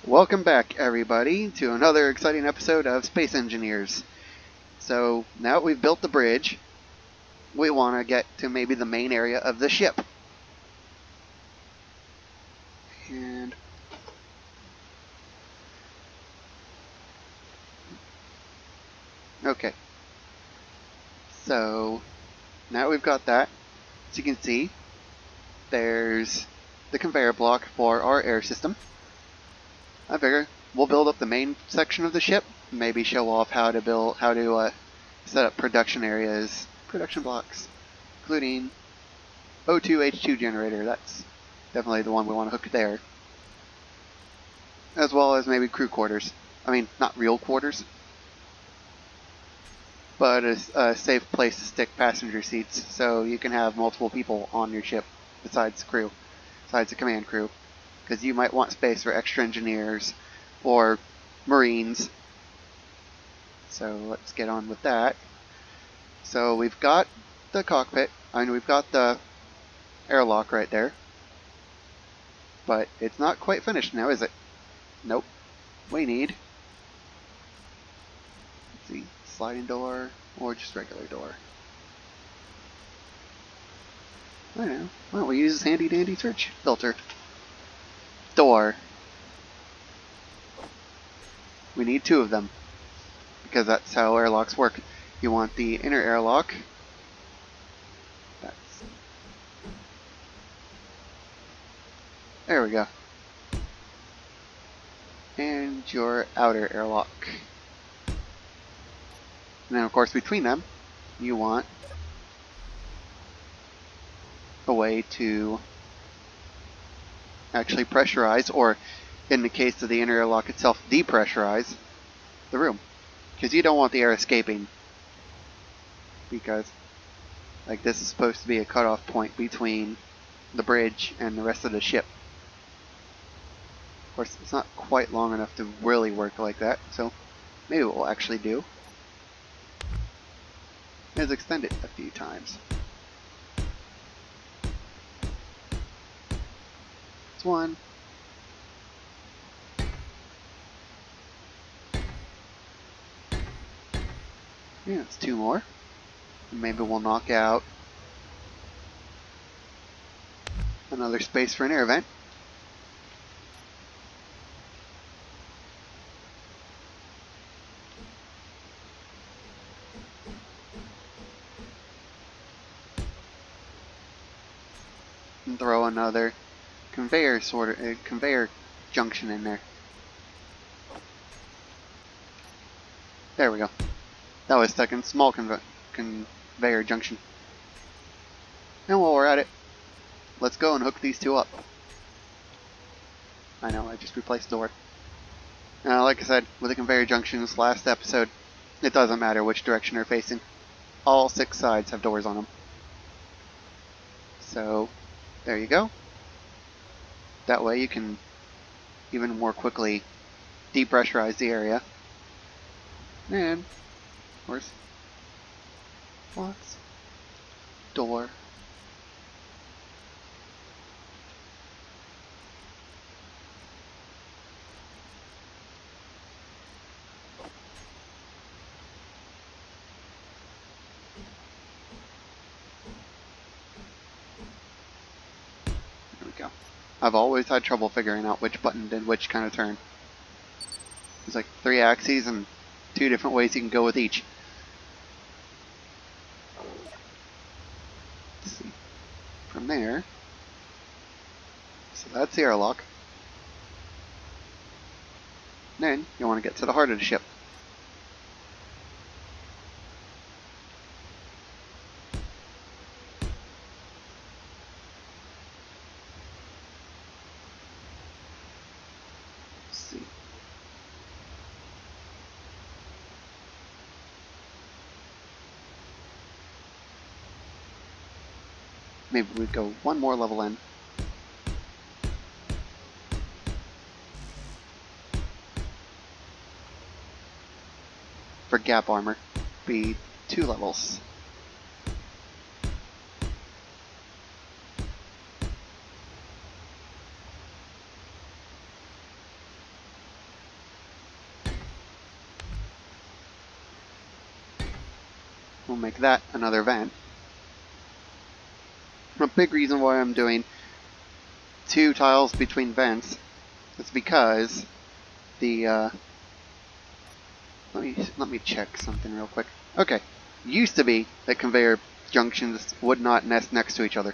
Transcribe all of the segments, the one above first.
Welcome back, everybody, to another exciting episode of Space Engineers. So, now that we've built the bridge, we want to get to maybe the main area of the ship. And okay. So, now we've got that. As you can see, there's the conveyor block for our air system. I figure we'll build up the main section of the ship, maybe show off how to set up production areas, production blocks, including O2H2 generator. That's definitely the one we want to hook there, as well as maybe crew quarters. I mean, not real quarters, but a safe place to stick passenger seats, so you can have multiple people on your ship besides crew, besides the command crew. Because you might want space for extra engineers or marines. So let's get on with that. So we've got the cockpit, and we've got the airlock right there. But it's not quite finished now, is it? Nope. We need, let's see, sliding door or just regular door. I don't know. Why don't we use this handy dandy search filter? Door. We need two of them, because that's how airlocks work. You want the inner airlock. There we go. And your outer airlock. And then of course between them, you want a way to actually pressurize, or in the case of the inner airlock itself, depressurize the room. Because you don't want the air escaping. Because like this is supposed to be a cutoff point between the bridge and the rest of the ship. Of course, it's not quite long enough to really work like that, so maybe what we'll actually do is extend it a few times. It's one. Yeah, it's two more. And maybe we'll knock out another space for an air vent. And throw another conveyor conveyor junction in there. There we go. That was stuck in small conveyor junction. And while we're at it, let's go and hook these two up. I know, I just replaced door. Now, like I said, with the conveyor junctions last episode, it doesn't matter which direction they're facing. All 6 sides have doors on them. So, there you go. That way you can even more quickly depressurize the area. And, of course, blocks, door. There we go. I've always had trouble figuring out which button did which kind of turn. There's like 3 axes and 2 different ways you can go with each. Let's see. From there, so that's the airlock. Then you want to get to the heart of the ship. Let's see. Maybe we go one more level in. For gap armor, be 2 levels. we'll make that another vent. A big reason why I'm doing 2 tiles between vents is because the let me check something real quick. Okay, used to be that conveyor junctions would not nest next to each other.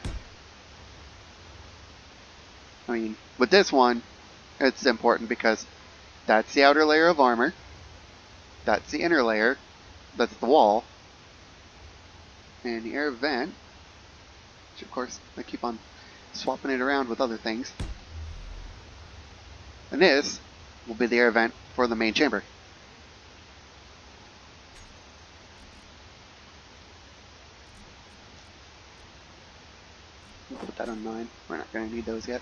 I mean, with this one, it's important because that's the outer layer of armor, that's the inner layer, that's the wall, and the air vent, which of course I keep on swapping it around with other things. And this will be the air vent for the main chamber. We'll put that on 9. We're not going to need those yet.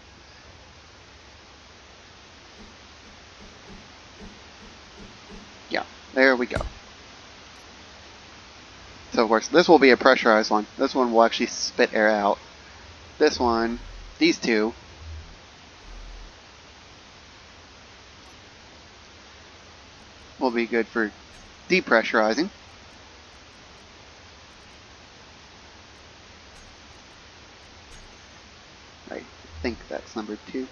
Yeah, there we go. So of course, this will be a pressurized one. This one will actually spit air out. This one, these two, will be good for depressurizing. I think that's number 2.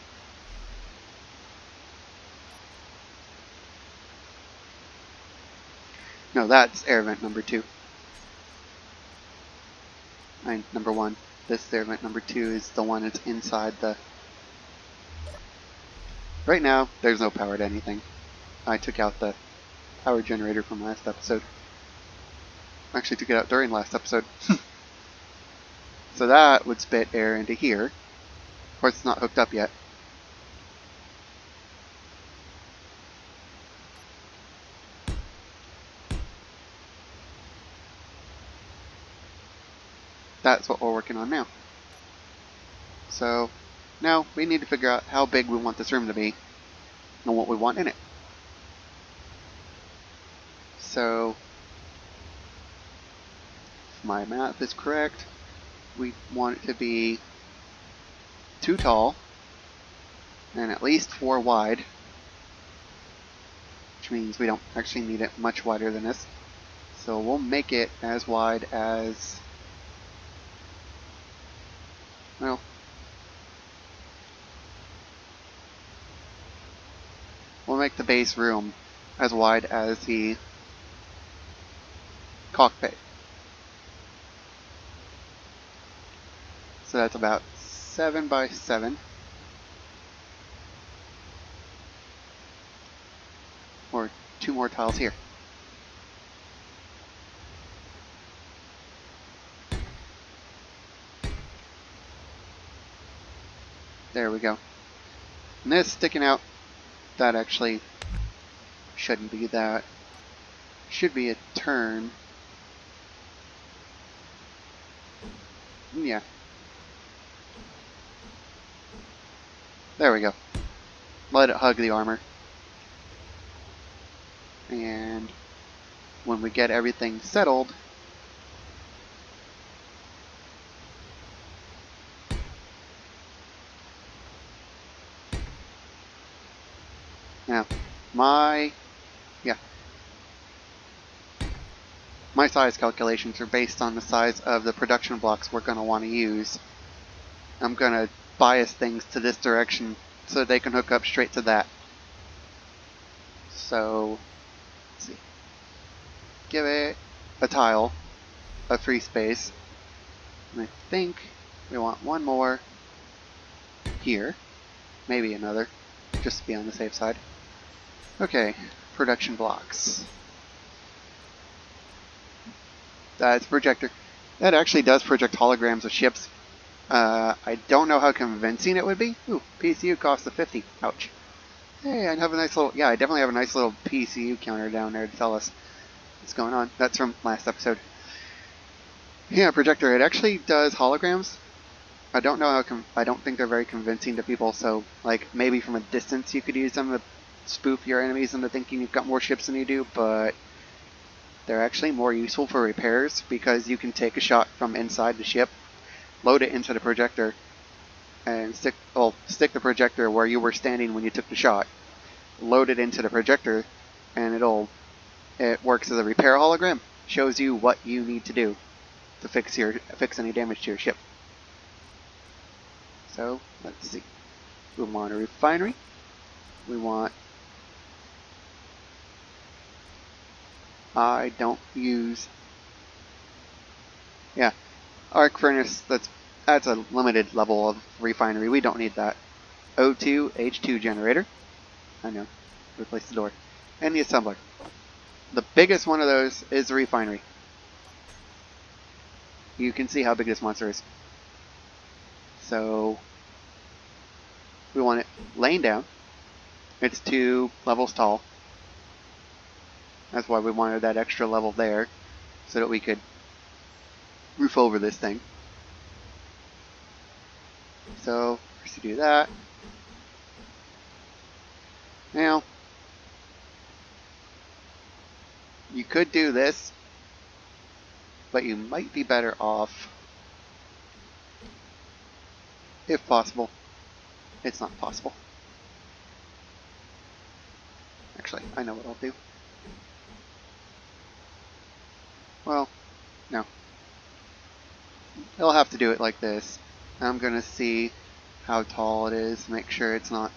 No, that's air vent number 2. Number 1. This air vent number 2 is the one that's inside the... Right now, there's no power to anything. I took out the power generator from last episode. Actually took it out during last episode. So that would spit air into here. Of course, it's not hooked up yet. That's what we're working on now. So now we need to figure out how big we want this room to be and what we want in it. So if my math is correct, we want it to be 2 tall and at least 4 wide, which means we don't actually need it much wider than this. So we'll make it as wide as, well, we'll make the base room as wide as the cockpit. So that's about 7 by 7. Or 2 more tiles here. There we go. And this sticking out, that actually shouldn't be that. Should be a turn. Yeah. There we go. Let it hug the armor. And when we get everything settled, now my size calculations are based on the size of the production blocks we're going to want to use. I'm going to bias things to this direction so they can hook up straight to that. So, let's see. Give it a tile, a free space, and I think we want one more here, maybe another, just to be on the safe side. Okay, production blocks. That's projector. That actually does project holograms of ships. I don't know how convincing it would be. Ooh, PCU costs a 50. Ouch. Hey, I have a nice little... Yeah, I definitely have a nice little PCU counter down there to tell us what's going on. That's from last episode. Yeah, projector. It actually does holograms. I don't know how... I don't think they're very convincing to people, so, like, maybe from a distance you could use them to spoof your enemies into thinking you've got more ships than you do, but they're actually more useful for repairs because you can take a shot from inside the ship, load it into the projector, and stick the projector where you were standing when you took the shot, load it into the projector, and it works as a repair hologram. shows you what you need to do to fix any damage to your ship. So let's see. We want a refinery. We want. I don't use. Yeah, arc furnace. That's a limited level of refinery. We don't need that. O2 H2 generator. I know. Replace the door. And the assembler. The biggest one of those is the refinery. You can see how big this monster is. So we want it laying down. It's 2 levels tall. That's why we wanted that extra level there, so that we could roof over this thing. So first you do that. Now you could do this, but you might be better off, if possible. It's not possible. Actually, I know what I'll do. Well, no. I'll have to do it like this. I'm gonna see how tall it is, make sure it's not.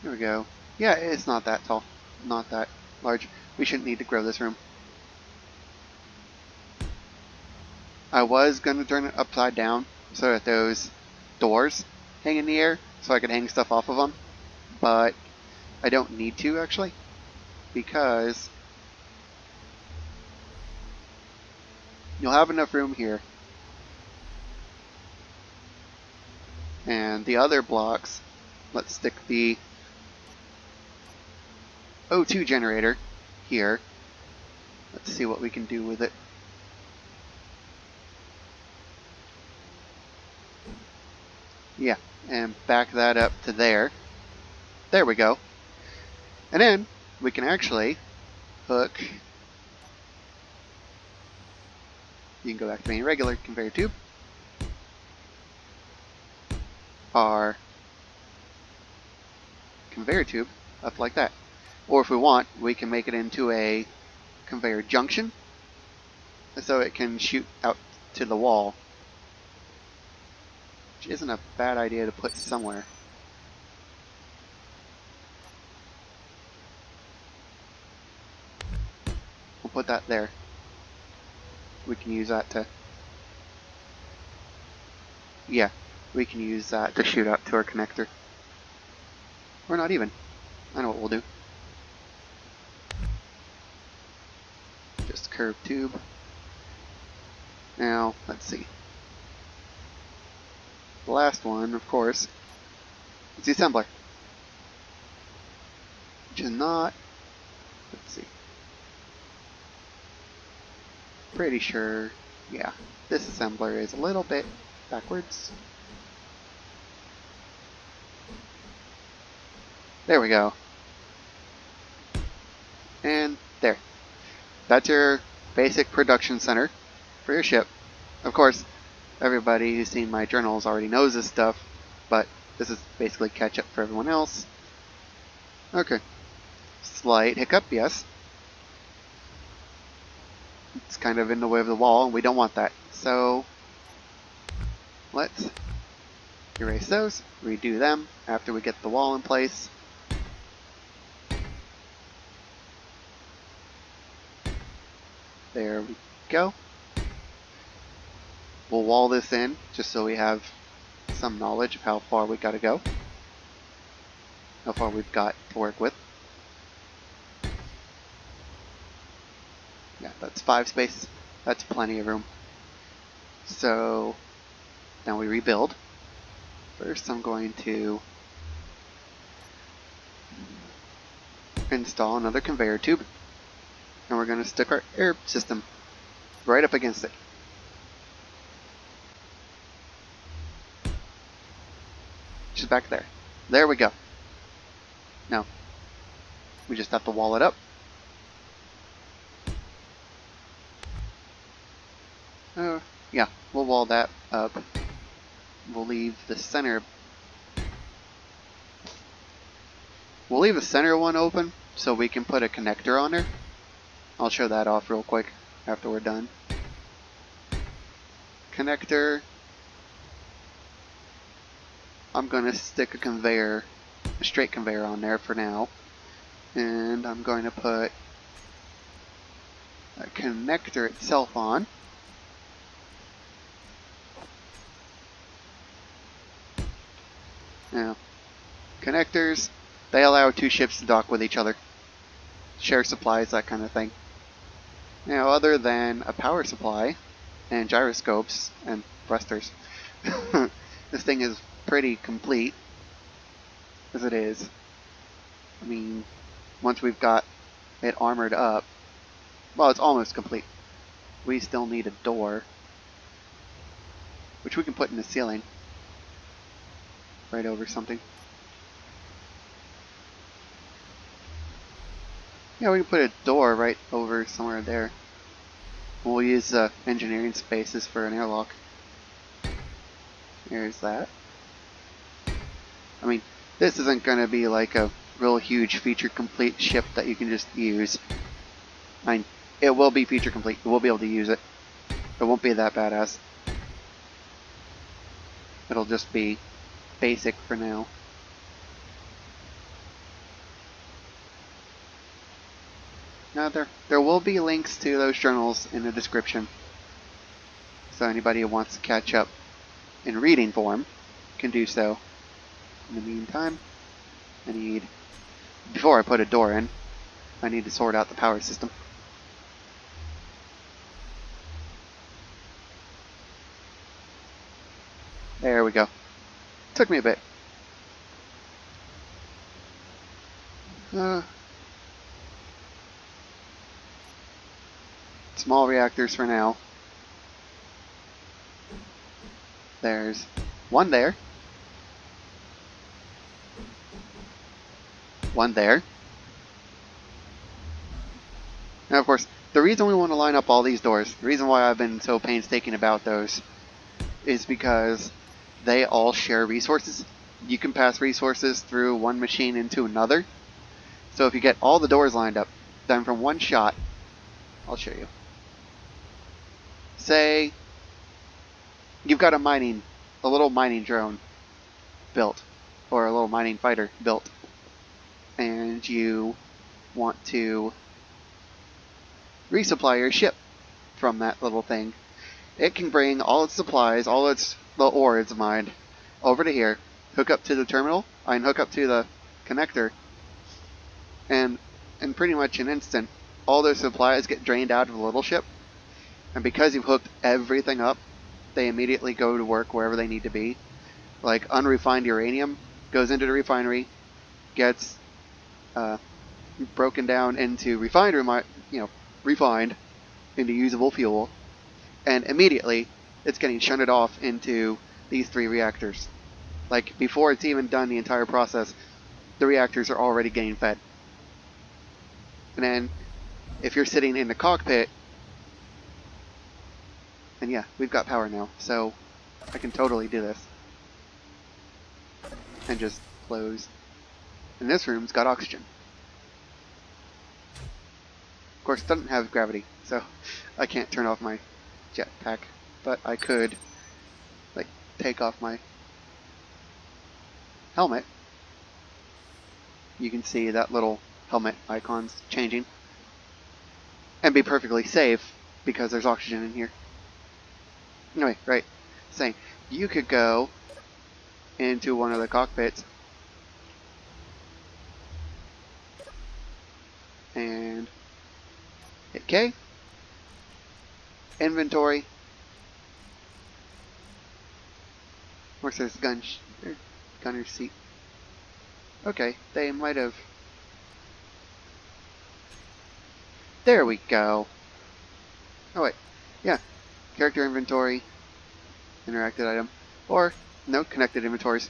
Here we go. Yeah, it's not that tall. Not that large. We shouldn't need to grow this room. I was going to turn it upside down so that those doors hang in the air so I could hang stuff off of them. But I don't need to, actually, because you'll have enough room here. And the other blocks, let's stick the O2 generator here. Let's see what we can do with it. Yeah, and back that up to there. There we go. And then we can actually hook. You can go back to main regular conveyor tube. Our conveyor tube up like that. Or if we want, we can make it into a conveyor junction so it can shoot out to the wall. Which isn't a bad idea to put somewhere. We'll put that there. We can use that to... Yeah, we can use that to shoot out to our connector. Or not even. I know what we'll do. Just curved tube. Now, let's see. The last one, of course, is the assembler. Which is not... Let's see. Pretty sure, yeah, this assembler is a little bit backwards. There we go. And there. That's your basic production center for your ship. Of course, everybody who's seen my journals already knows this stuff, but this is basically catch up for everyone else. Okay. Slight hiccup, yes. It's kind of in the way of the wall, and we don't want that. So, let's erase those, redo them after we get the wall in place. There we go. We'll wall this in just so we have some knowledge of how far we gotta go. How far we've got to work with. Yeah, that's 5 spaces. That's plenty of room. So now we rebuild. First I'm going to install another conveyor tube. And we're going to stick our air system right up against it. Just back there. There we go. Now, we just have to wall it up. Yeah, we'll wall that up. We'll leave the center We'll leave the center one open so we can put a connector on there. I'll show that off real quick after we're done. Connector. I'm going to stick a conveyor, a straight conveyor on there for now. And I'm going to put a connector itself on. Now, connectors, they allow two ships to dock with each other, share supplies, that kind of thing. Now, other than a power supply and gyroscopes and thrusters, this thing is pretty complete, as it is. I mean, once we've got it armored up, well, it's almost complete. We still need a door, which we can put in the ceiling, right over something. Yeah, we can put a door right over somewhere there. We'll use engineering spaces for an airlock. There's that. I mean, this isn't going to be like a real huge feature complete ship that you can just use. I mean, it will be feature complete. You will be able to use it. It won't be that badass. It'll just be basic for now. Now there will be links to those journals in the description. So anybody who wants to catch up in reading form can do so. In the meantime, before I put a door in, I need to sort out the power system. There we go. Took me a bit. Small reactors for now. There's one there. One there. Now, of course, the reason we want to line up all these doors, the reason why I've been so painstaking about those, is because they all share resources. You can pass resources through one machine into another. So if you get all the doors lined up, then from one shot, I'll show you. Say you've got a little mining drone built, or a little mining fighter built, and you want to resupply your ship from that little thing. It can bring all its supplies, the ore it's mined, over to here, hook up to the terminal, and hook up to the connector, and in pretty much an instant, all those supplies get drained out of the little ship, and because you've hooked everything up, they immediately go to work wherever they need to be. Like unrefined uranium goes into the refinery, gets broken down into refined into usable fuel, and immediately it's getting shunted off into these three reactors. Like before it's even done the entire process, the reactors are already getting fed. And then if you're sitting in the cockpit, and yeah, we've got power now, so I can totally do this. And just close. And this room's got oxygen. Of course, it doesn't have gravity, so I can't turn off my jetpack. But I could, like, take off my helmet. You can see that little helmet icon's changing. And be perfectly safe, because there's oxygen in here. Anyway, right, saying, you could go into one of the cockpits and hit K, inventory, of course there's gunner's seat. Okay, they might have, there we go. Oh wait, yeah, character inventory, interacted item, or no, connected inventories.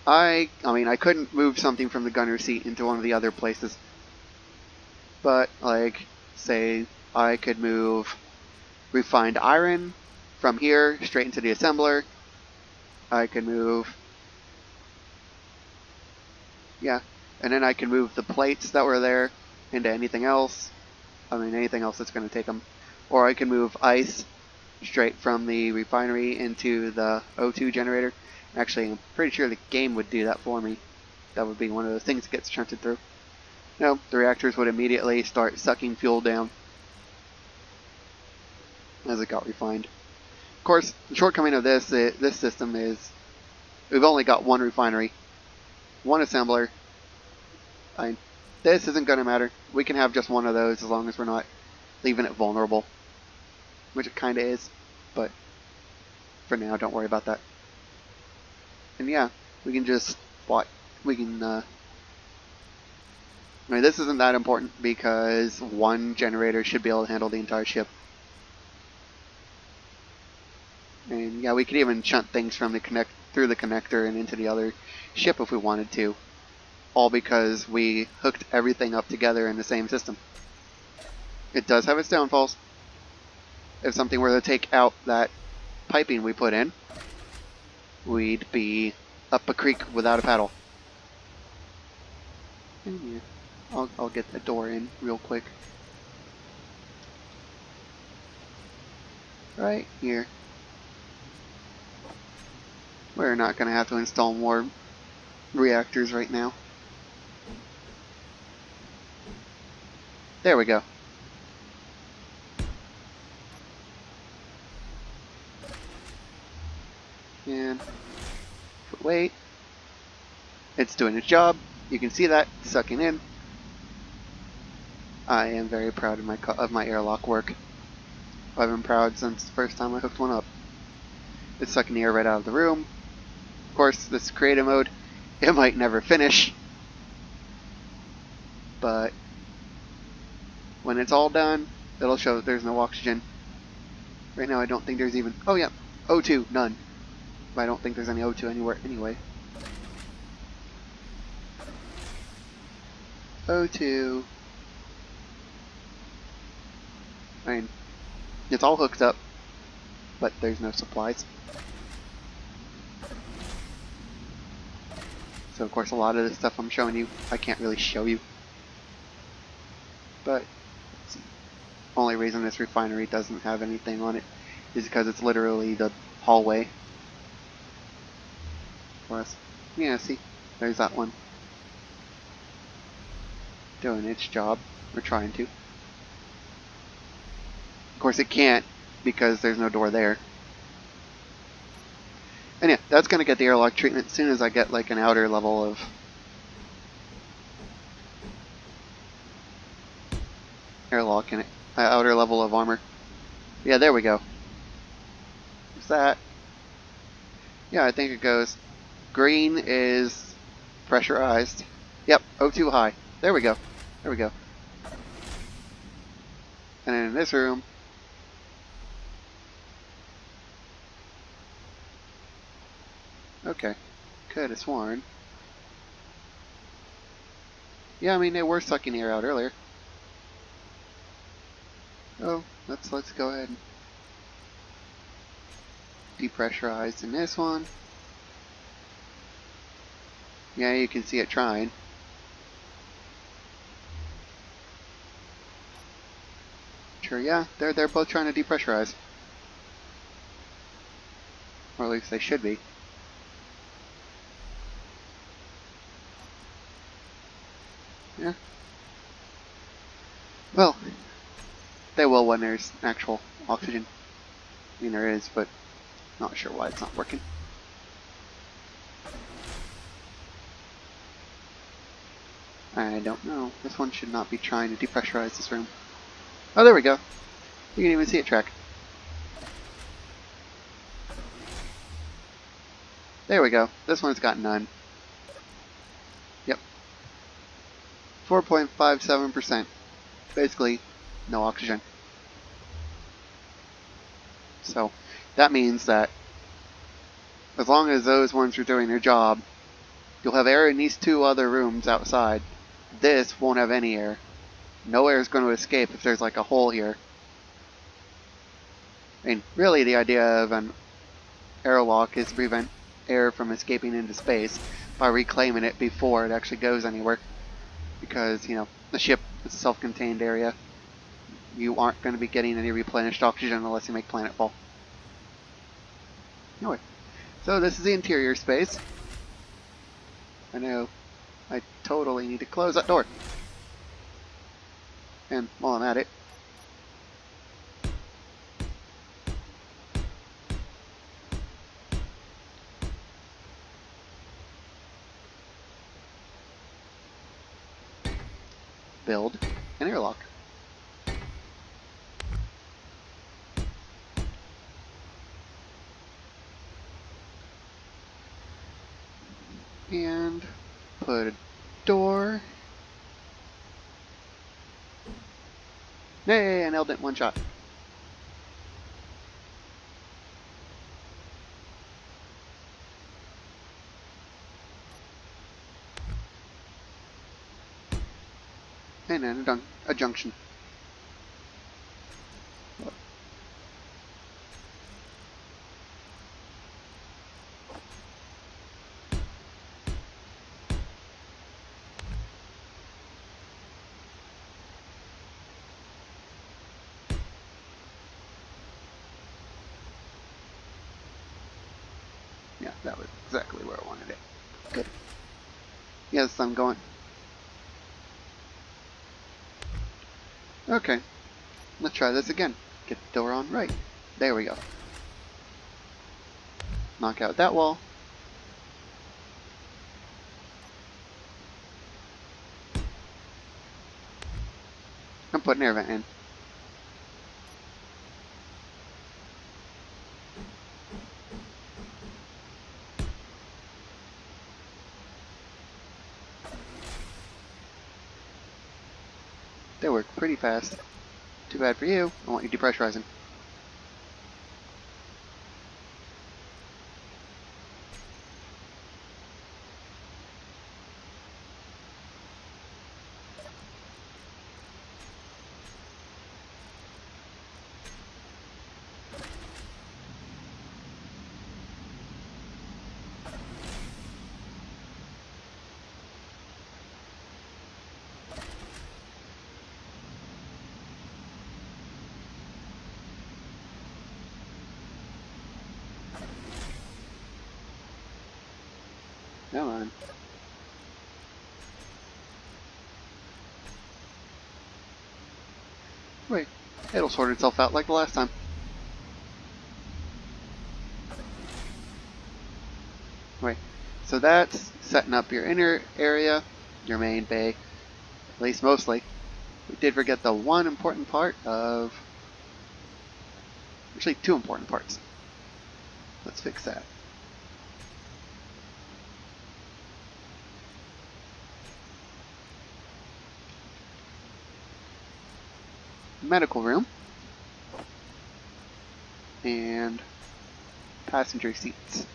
I mean, I couldn't move something from the gunner seat into one of the other places. But, like, say, I could move refined iron from here straight into the assembler. I could move, Yeah, and then I can move the plates that were there into anything else. I mean, anything else that's going to take them. Or I can move ice straight from the refinery into the O2 generator. Actually, I'm pretty sure the game would do that for me. That would be one of the things that gets shunted through. No, the reactors would immediately start sucking fuel down as it got refined. Of course, the shortcoming of this system is we've only got one refinery, one assembler. This isn't going to matter. We can have just one of those as long as we're not leaving it vulnerable, which it kind of is, but for now, don't worry about that. And yeah, we can just we can. I mean, this isn't that important because one generator should be able to handle the entire ship. And yeah, we could even shunt things from through the connector and into the other ship if we wanted to. All because we hooked everything up together in the same system. It does have its downfalls. If something were to take out that piping we put in, we'd be up a creek without a paddle. And yeah, I'll get the door in real quick. Right here. We're not going to have to install more reactors right now. There we go. And wait. It's doing its job. You can see that sucking in. I am very proud of my airlock work. I've been proud since the first time I hooked one up. It's sucking the air right out of the room. Of course, this creative mode, it might never finish, but when it's all done, it'll show that there's no oxygen. Right now I don't think there's even, oh yeah, O2, none. But I don't think there's any O2 anywhere anyway. O2. I mean, it's all hooked up, but there's no supplies. So of course a lot of the stuff I'm showing you, I can't really show you. But the only reason this refinery doesn't have anything on it is because it's literally the hallway for us. Yeah, see, there's that one. Doing its job, or trying to. Of course it can't, because there's no door there. And yeah, that's going to get the airlock treatment as soon as I get like an outer level of airlock in it. Outer level of armor. Yeah, there we go. What's that? Yeah, I think it goes. Green is pressurized. Yep, O2 high. There we go. There we go. And then in this room, okay, could have sworn. Yeah, I mean they were sucking air out earlier. Oh, let's go ahead and depressurize in this one. Yeah, you can see it trying. Sure, yeah, they're both trying to depressurize. Or at least they should be. Yeah. Well, they will when there's actual oxygen. I mean there is, but not sure why it's not working. I don't know. This one should not be trying to depressurize this room. Oh, there we go. You can even see it track. There we go. This one's got none. Yep. 4.57%. Basically, no oxygen. So, that means that as long as those ones are doing their job, you'll have air in these two other rooms outside. This won't have any air. No air is going to escape if there's like a hole here. I mean, really the idea of an airlock is to prevent air from escaping into space by reclaiming it before it actually goes anywhere. Because, you know, the ship is a self-contained area. You aren't going to be getting any replenished oxygen unless you make planetfall. Anyway, so this is the interior space. I know I totally need to close that door. And while I'm at it, build an airlock. And put a door. Yay, I nailed it in one shot. And then a junction. Yeah, that was exactly where I wanted it. Good. Yes, I'm going. Okay, let's try this again. Get the door on right. There we go. Knock out that wall. I'm putting air vent in. They work pretty fast. Too bad for you. I want you depressurizing. Come on. Wait, it'll sort itself out like the last time. Wait, so that's setting up your inner area, your main bay, at least mostly. We did forget the one important part of... Actually, two important parts. Let's fix that. Medical room. And passenger seats.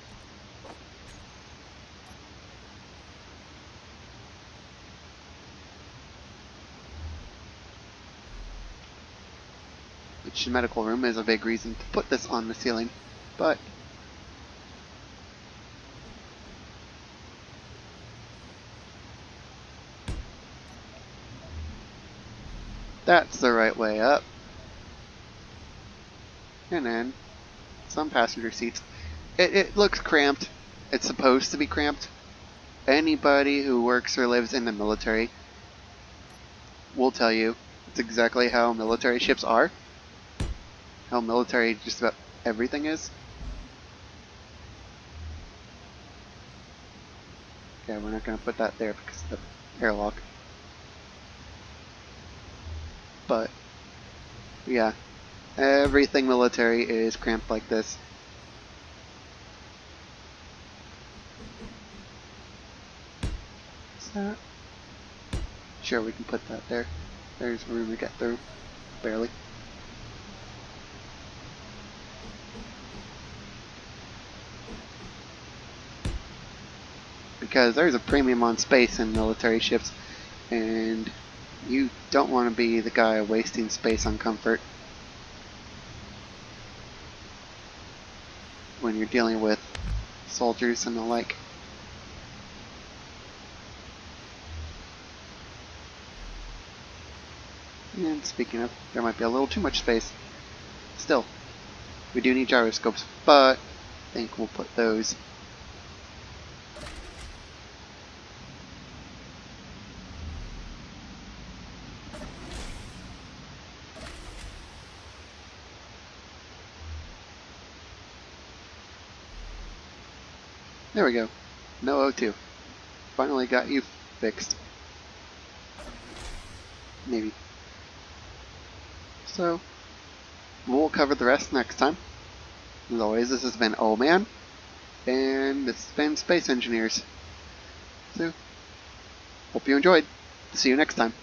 Which the medical room is a big reason to put this on the ceiling, but that's the right way up. And then some passenger seats. It looks cramped. It's supposed to be cramped. Anybody who works or lives in the military will tell you it's exactly how military ships are. How military just about everything is. Okay, we're not going to put that there because of the airlock. But, yeah. Everything military is cramped like this. What's that? Sure, we can put that there. There's room to get through. Barely. Because there's a premium on space in military ships, and you don't want to be the guy wasting space on comfort when you're dealing with soldiers and the like. And speaking of, there might be a little too much space. Still, we do need gyroscopes, but I think we'll put those. There we go. No O2. Finally got you fixed. Maybe. So, we'll cover the rest next time. As always, this has been Oh Man, and this has been Space Engineers. So, hope you enjoyed. See you next time.